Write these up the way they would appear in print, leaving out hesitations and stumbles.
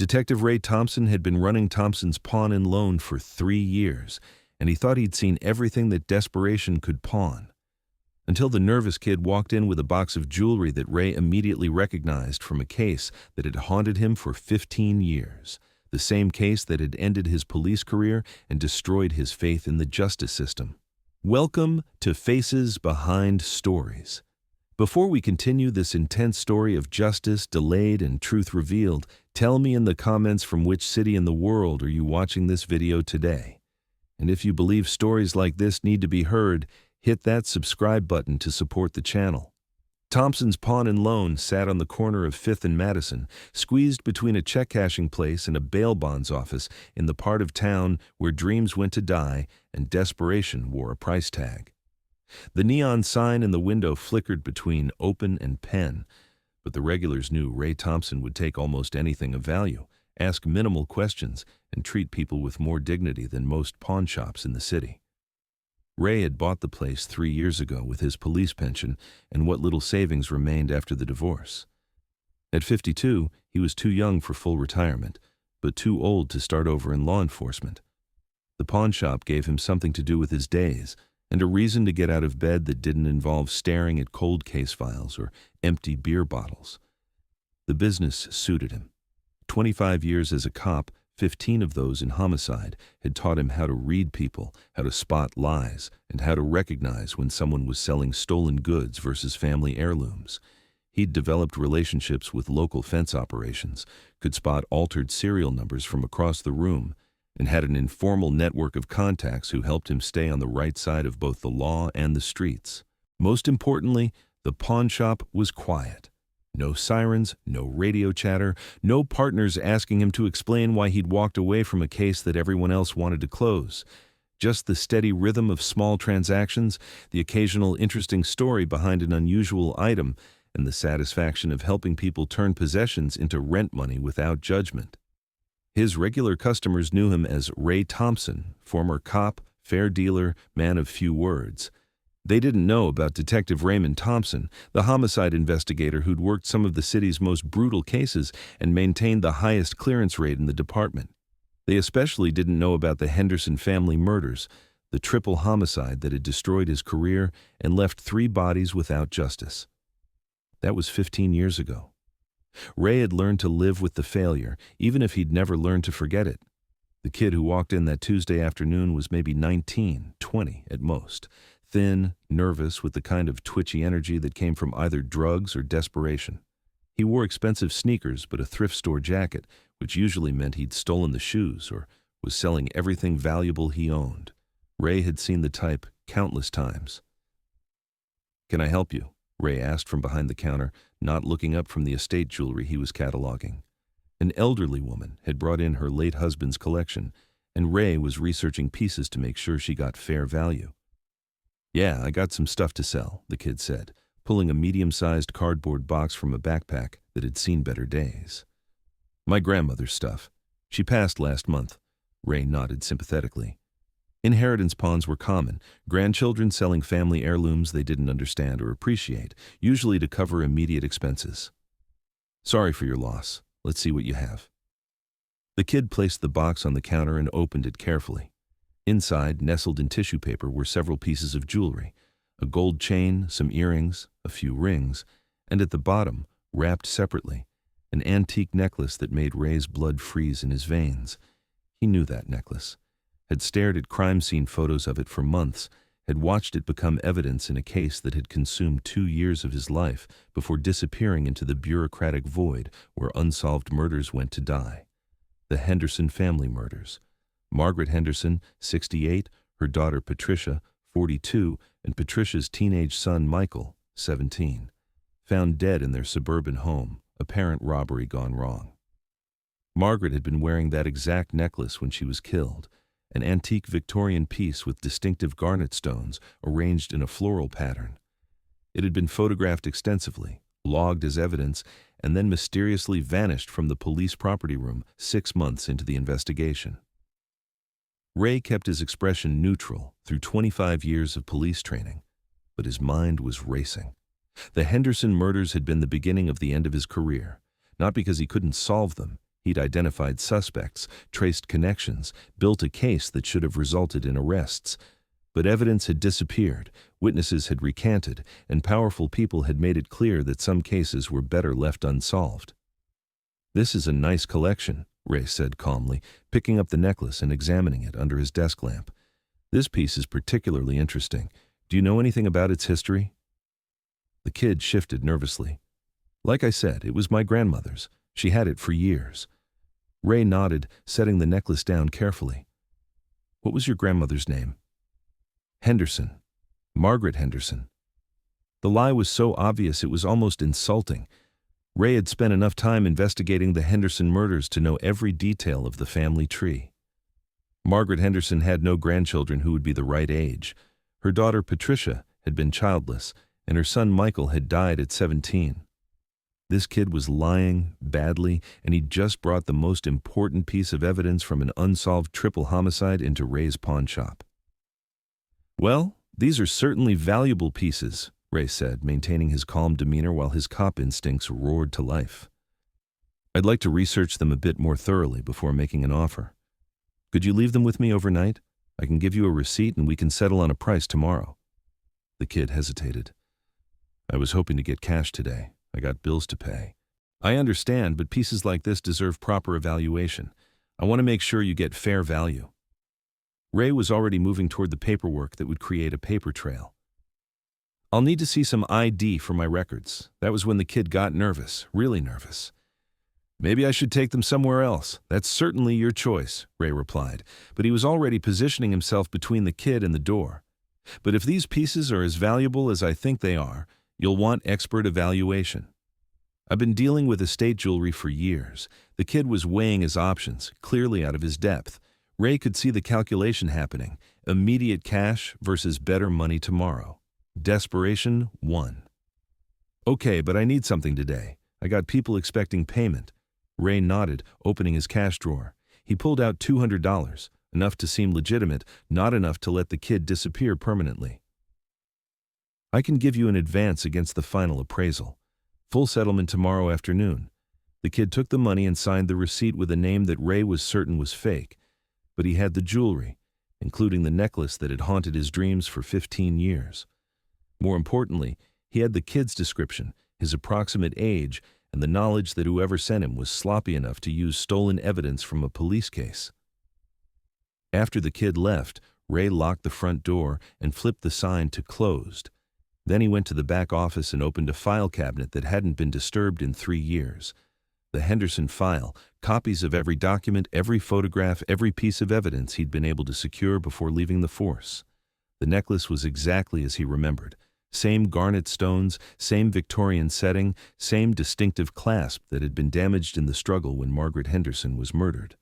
Detective Ray Thompson had been running Thompson's Pawn and Loan for 3 years, and he thought he'd seen everything that desperation could pawn. Until the nervous kid walked in with a box of jewelry that Ray immediately recognized from a case that had haunted him for 15 years, the same case that had ended his police career and destroyed his faith in the justice system. Welcome to Faces Behind Stories. Before we continue this intense story of justice delayed and truth revealed, tell me in the comments from which city in the world are you watching this video today. And if you believe stories like this need to be heard, hit that subscribe button to support the channel. Thompson's Pawn and Loan sat on the corner of 5th and Madison, squeezed between a check-cashing place and a bail bonds office in the part of town where dreams went to die and desperation wore a price tag. The neon sign in the window flickered between open and pen, but the regulars knew Ray Thompson would take almost anything of value, ask minimal questions, and treat people with more dignity than most pawn shops in the city. Ray had bought the place 3 years ago with his police pension and what little savings remained after the divorce. At 52, he was too young for full retirement, but too old to start over in law enforcement. The pawn shop gave him something to do with his days, and a reason to get out of bed that didn't involve staring at cold case files or empty beer bottles. The business suited him. 25 years as a cop, 15 of those in homicide, had taught him how to read people, how to spot lies, and how to recognize when someone was selling stolen goods versus family heirlooms. He'd developed relationships with local fence operations, could spot altered serial numbers from across the room, and had an informal network of contacts who helped him stay on the right side of both the law and the streets. Most importantly, the pawn shop was quiet. No sirens, no radio chatter, no partners asking him to explain why he'd walked away from a case that everyone else wanted to close. Just the steady rhythm of small transactions, the occasional interesting story behind an unusual item, and the satisfaction of helping people turn possessions into rent money without judgment. His regular customers knew him as Ray Thompson, former cop, fair dealer, man of few words. They didn't know about Detective Raymond Thompson, the homicide investigator who'd worked some of the city's most brutal cases and maintained the highest clearance rate in the department. They especially didn't know about the Henderson family murders, the triple homicide that had destroyed his career and left 3 bodies without justice. That was 15 years ago. Ray had learned to live with the failure, even if he'd never learned to forget it. The kid who walked in that Tuesday afternoon was maybe 19, 20 at most. Thin, nervous, with the kind of twitchy energy that came from either drugs or desperation. He wore expensive sneakers but a thrift store jacket, which usually meant he'd stolen the shoes or was selling everything valuable he owned. Ray had seen the type countless times. "Can I help you?" Ray asked from behind the counter, not looking up from the estate jewelry he was cataloging. An elderly woman had brought in her late husband's collection, and Ray was researching pieces to make sure she got fair value. "Yeah, I got some stuff to sell," the kid said, pulling a medium-sized cardboard box from a backpack that had seen better days. "My grandmother's stuff. She passed last month." Ray nodded sympathetically. Inheritance pawns were common, grandchildren selling family heirlooms they didn't understand or appreciate, usually to cover immediate expenses. "Sorry for your loss. Let's see what you have." The kid placed the box on the counter and opened it carefully. Inside, nestled in tissue paper, were several pieces of jewelry, a gold chain, some earrings, a few rings, and at the bottom, wrapped separately, an antique necklace that made Ray's blood freeze in his veins. He knew that necklace, had stared at crime scene photos of it for months, had watched it become evidence in a case that had consumed 2 years of his life before disappearing into the bureaucratic void where unsolved murders went to die. The Henderson family murders. Margaret Henderson, 68, her daughter Patricia, 42, and Patricia's teenage son Michael, 17, found dead in their suburban home, apparent robbery gone wrong. Margaret had been wearing that exact necklace when she was killed, an antique Victorian piece with distinctive garnet stones arranged in a floral pattern. It had been photographed extensively, logged as evidence, and then mysteriously vanished from the police property room 6 months into the investigation. Ray kept his expression neutral through 25 years of police training, but his mind was racing. The Henderson murders had been the beginning of the end of his career, not because he couldn't solve them, He'd identified suspects, traced connections, built a case that should have resulted in arrests. But evidence had disappeared, witnesses had recanted, and powerful people had made it clear that some cases were better left unsolved. "This is a nice collection," Ray said calmly, picking up the necklace and examining it under his desk lamp. "This piece is particularly interesting. Do you know anything about its history?" The kid shifted nervously. "Like I said, it was my grandmother's. She had it for years." Ray nodded, setting the necklace down carefully. "What was your grandmother's name?" "Henderson. Margaret Henderson." The lie was so obvious it was almost insulting. Ray had spent enough time investigating the Henderson murders to know every detail of the family tree. Margaret Henderson had no grandchildren who would be the right age. Her daughter Patricia had been childless, and her son Michael had died at 17. This kid was lying badly, and he'd just brought the most important piece of evidence from an unsolved triple homicide into Ray's pawn shop. "Well, these are certainly valuable pieces," Ray said, maintaining his calm demeanor while his cop instincts roared to life. "I'd like to research them a bit more thoroughly before making an offer. Could you leave them with me overnight? I can give you a receipt and we can settle on a price tomorrow." The kid hesitated. "I was hoping to get cash today. I got bills to pay." "I understand, but pieces like this deserve proper evaluation. I want to make sure you get fair value." Ray was already moving toward the paperwork that would create a paper trail. "I'll need to see some ID for my records." That was when the kid got nervous, really nervous. "Maybe I should take them somewhere else. That's certainly your choice," Ray replied, but he was already positioning himself between the kid and the door. "But if these pieces are as valuable as I think they are, you'll want expert evaluation. I've been dealing with estate jewelry for years." The kid was weighing his options, clearly out of his depth. Ray could see the calculation happening: immediate cash versus better money tomorrow. Desperation won. "Okay, but I need something today. I got people expecting payment." Ray nodded, opening his cash drawer. He pulled out $200, enough to seem legitimate, not enough to let the kid disappear permanently. "I can give you an advance against the final appraisal. Full settlement tomorrow afternoon." The kid took the money and signed the receipt with a name that Ray was certain was fake. But he had the jewelry, including the necklace that had haunted his dreams for 15 years. More importantly, he had the kid's description, his approximate age, and the knowledge that whoever sent him was sloppy enough to use stolen evidence from a police case. After the kid left, Ray locked the front door and flipped the sign to "closed." Then he went to the back office and opened a file cabinet that hadn't been disturbed in 3 years. The Henderson file, copies of every document, every photograph, every piece of evidence he'd been able to secure before leaving the force. The necklace was exactly as he remembered. Same garnet stones, same Victorian setting, same distinctive clasp that had been damaged in the struggle when Margaret Henderson was murdered.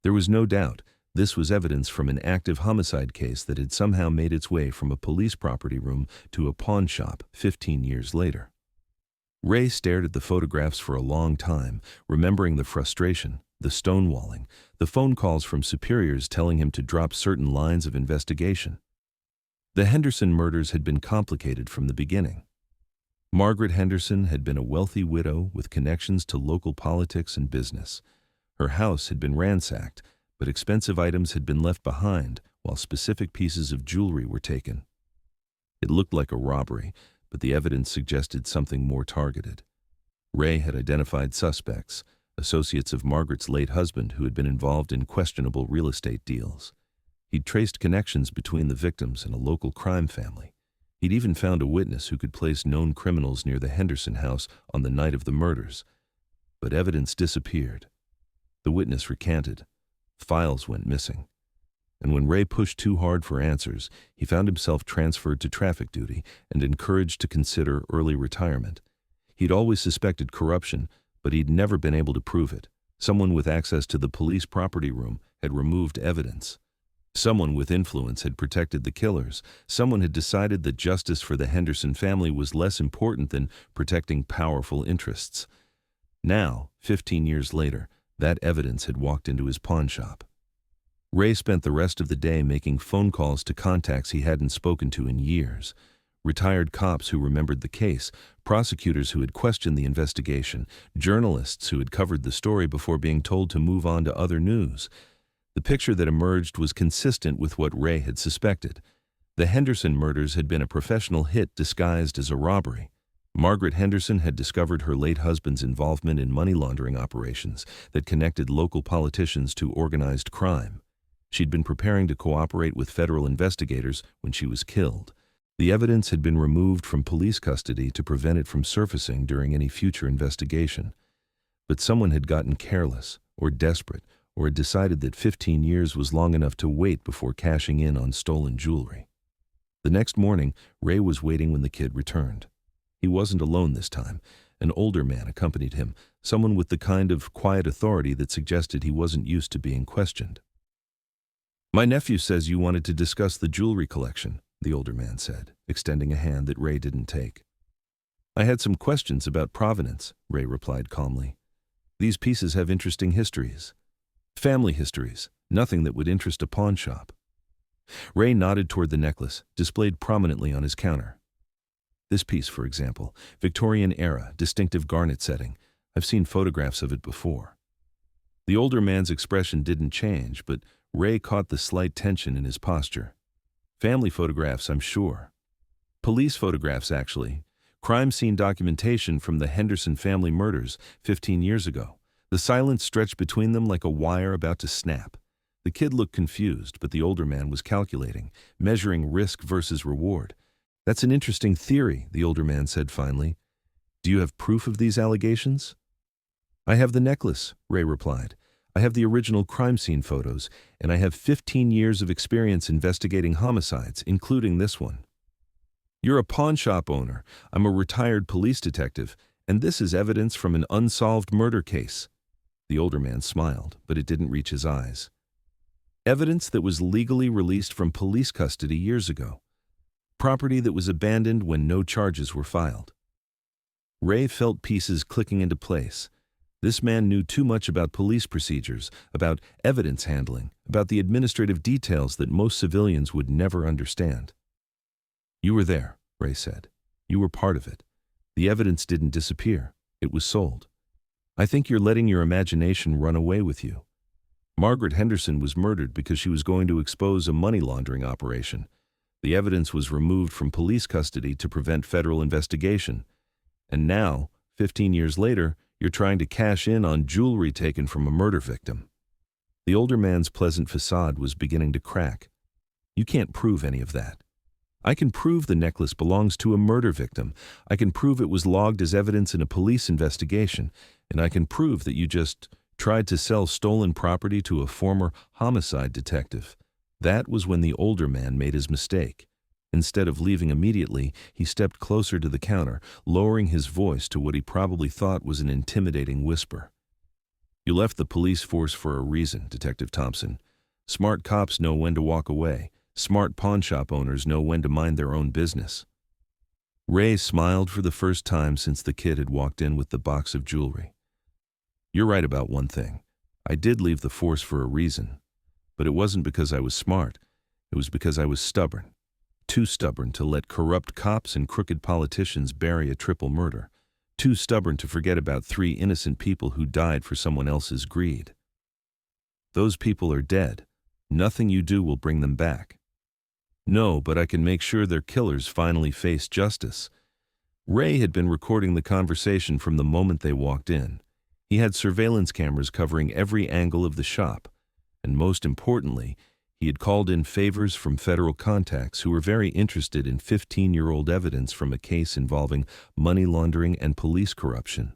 There was no doubt this was evidence from an active homicide case that had somehow made its way from a police property room to a pawn shop 15 years later. Ray stared at the photographs for a long time, remembering the frustration, the stonewalling, the phone calls from superiors telling him to drop certain lines of investigation. The Henderson murders had been complicated from the beginning. Margaret Henderson had been a wealthy widow with connections to local politics and business. Her house had been ransacked, but expensive items had been left behind while specific pieces of jewelry were taken. It looked like a robbery, but the evidence suggested something more targeted. Ray had identified suspects, associates of Margaret's late husband who had been involved in questionable real estate deals. He'd traced connections between the victims and a local crime family. He'd even found a witness who could place known criminals near the Henderson house on the night of the murders. But evidence disappeared. The witness recanted. Files went missing. And when Ray pushed too hard for answers, he found himself transferred to traffic duty and encouraged to consider early retirement. He'd always suspected corruption, but he'd never been able to prove it. Someone with access to the police property room had removed evidence. Someone with influence had protected the killers. Someone had decided that justice for the Henderson family was less important than protecting powerful interests. Now, 15 years later, that evidence had walked into his pawn shop. Ray spent the rest of the day making phone calls to contacts he hadn't spoken to in years. retired cops who remembered the case, prosecutors who had questioned the investigation, journalists who had covered the story before being told to move on to other news. The picture that emerged was consistent with what Ray had suspected. The Henderson murders had been a professional hit disguised as a robbery. Margaret Henderson had discovered her late husband's involvement in money laundering operations that connected local politicians to organized crime. She'd been preparing to cooperate with federal investigators when she was killed. The evidence had been removed from police custody to prevent it from surfacing during any future investigation. But someone had gotten careless or desperate or had decided that 15 years was long enough to wait before cashing in on stolen jewelry. The next morning, Ray was waiting when the kid returned. He wasn't alone this time. An older man accompanied him, someone with the kind of quiet authority that suggested he wasn't used to being questioned. "My nephew says you wanted to discuss the jewelry collection," the older man said, extending a hand that Ray didn't take. "I had some questions about provenance," Ray replied calmly. "These pieces have interesting histories. Family histories, nothing that would interest a pawn shop." Ray nodded toward the necklace, displayed prominently on his counter. "This piece, for example, Victorian era, distinctive garnet setting. I've seen photographs of it before." The older man's expression didn't change, but Ray caught the slight tension in his posture. "Family photographs, I'm sure. Police photographs, actually. Crime scene documentation from the Henderson family murders 15 years ago. The silence stretched between them like a wire about to snap." The kid looked confused, but the older man was calculating, measuring risk versus reward. "That's an interesting theory," the older man said finally. "Do you have proof of these allegations?" "I have the necklace," Ray replied. "I have the original crime scene photos, and I have 15 years of experience investigating homicides, including this one." "You're a pawn shop owner. I'm a retired police detective, and this is evidence from an unsolved murder case." The older man smiled, but it didn't reach his eyes. "Evidence that was legally released from police custody years ago. Property that was abandoned when no charges were filed." Ray felt pieces clicking into place. This man knew too much about police procedures, about evidence handling, about the administrative details that most civilians would never understand. "You were there," Ray said. "You were part of it. The evidence didn't disappear. It was sold. I think you're letting your imagination run away with you. Margaret Henderson was murdered because she was going to expose a money laundering operation. The evidence was removed from police custody to prevent federal investigation. And now, 15 years later, you're trying to cash in on jewelry taken from a murder victim." The older man's pleasant facade was beginning to crack. "You can't prove any of that. I can prove the necklace belongs to a murder victim. I can prove it was logged as evidence in a police investigation. And I can prove that you just tried to sell stolen property to a former homicide detective." That was when the older man made his mistake. Instead of leaving immediately, he stepped closer to the counter, lowering his voice to what he probably thought was an intimidating whisper. "You left the police force for a reason, Detective Thompson. Smart cops know when to walk away. Smart pawnshop owners know when to mind their own business." Ray smiled for the first time since the kid had walked in with the box of jewelry. "You're right about one thing. I did leave the force for a reason. But it wasn't because I was smart. It was because I was stubborn. Too stubborn to let corrupt cops and crooked politicians bury a triple murder. Too stubborn to forget about 3 innocent people who died for someone else's greed. Those people are dead. Nothing you do will bring them back." "No, but I can make sure their killers finally face justice." Ray had been recording the conversation from the moment they walked in. He had surveillance cameras covering every angle of the shop. And most importantly, he had called in favors from federal contacts who were very interested in 15-year-old evidence from a case involving money laundering and police corruption.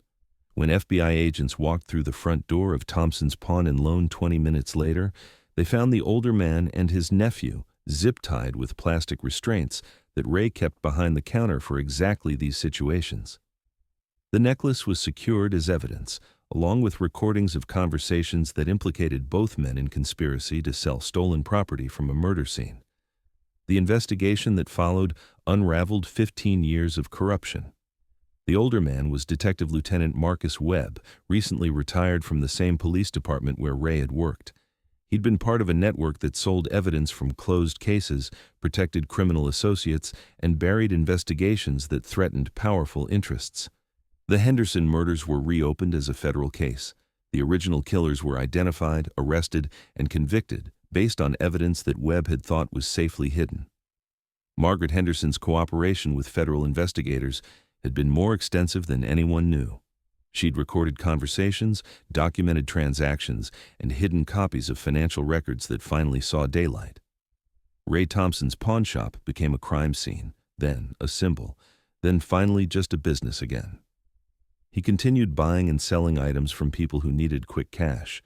When FBI agents walked through the front door of Thompson's Pawn and Loan 20 minutes later, they found the older man and his nephew zip-tied with plastic restraints that Ray kept behind the counter for exactly these situations. The necklace was secured as evidence, along with recordings of conversations that implicated both men in conspiracy to sell stolen property from a murder scene. The investigation that followed unraveled 15 years of corruption. The older man was Detective Lieutenant Marcus Webb, recently retired from the same police department where Ray had worked. He'd been part of a network that sold evidence from closed cases, protected criminal associates, and buried investigations that threatened powerful interests. The Henderson murders were reopened as a federal case. The original killers were identified, arrested, and convicted based on evidence that Webb had thought was safely hidden. Margaret Henderson's cooperation with federal investigators had been more extensive than anyone knew. She'd recorded conversations, documented transactions, and hidden copies of financial records that finally saw daylight. Ray Thompson's pawn shop became a crime scene, then a symbol, then finally just a business again. He continued buying and selling items from people who needed quick cash.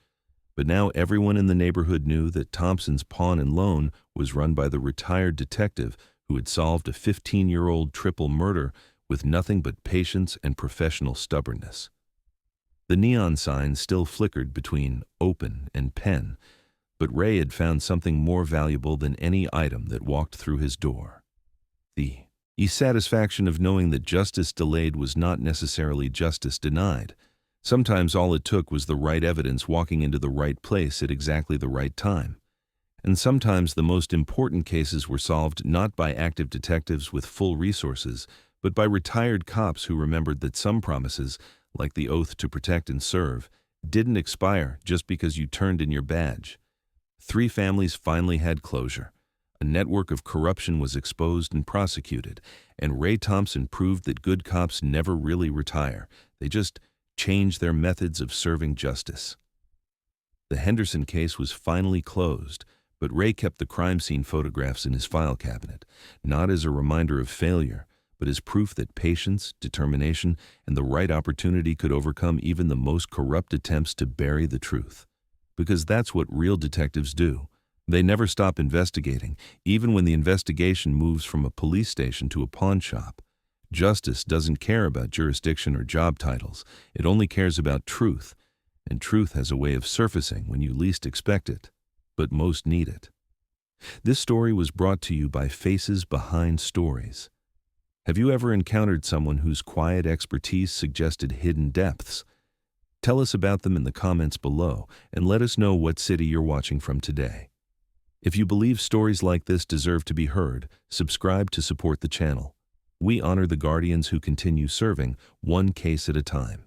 But now everyone in the neighborhood knew that Thompson's pawn and loan was run by the retired detective who had solved a 15-year-old triple murder with nothing but patience and professional stubbornness. The neon sign still flickered between open and pen, but Ray had found something more valuable than any item that walked through his door. The satisfaction of knowing that justice delayed was not necessarily justice denied. Sometimes all it took was the right evidence walking into the right place at exactly the right time. And sometimes the most important cases were solved not by active detectives with full resources, but by retired cops who remembered that some promises, like the oath to protect and serve, didn't expire just because you turned in your badge. 3 families finally had closure. A network of corruption was exposed and prosecuted, and Ray Thompson proved that good cops never really retire. They just change their methods of serving justice. The Henderson case was finally closed, but Ray kept the crime scene photographs in his file cabinet, not as a reminder of failure, but as proof that patience, determination, and the right opportunity could overcome even the most corrupt attempts to bury the truth. Because that's what real detectives do. They never stop investigating, even when the investigation moves from a police station to a pawn shop. Justice doesn't care about jurisdiction or job titles. It only cares about truth, and truth has a way of surfacing when you least expect it, but most need it. This story was brought to you by Faces Behind Stories. Have you ever encountered someone whose quiet expertise suggested hidden depths? Tell us about them in the comments below, and let us know what city you're watching from today. If you believe stories like this deserve to be heard, subscribe to support the channel. We honor the guardians who continue serving, one case at a time.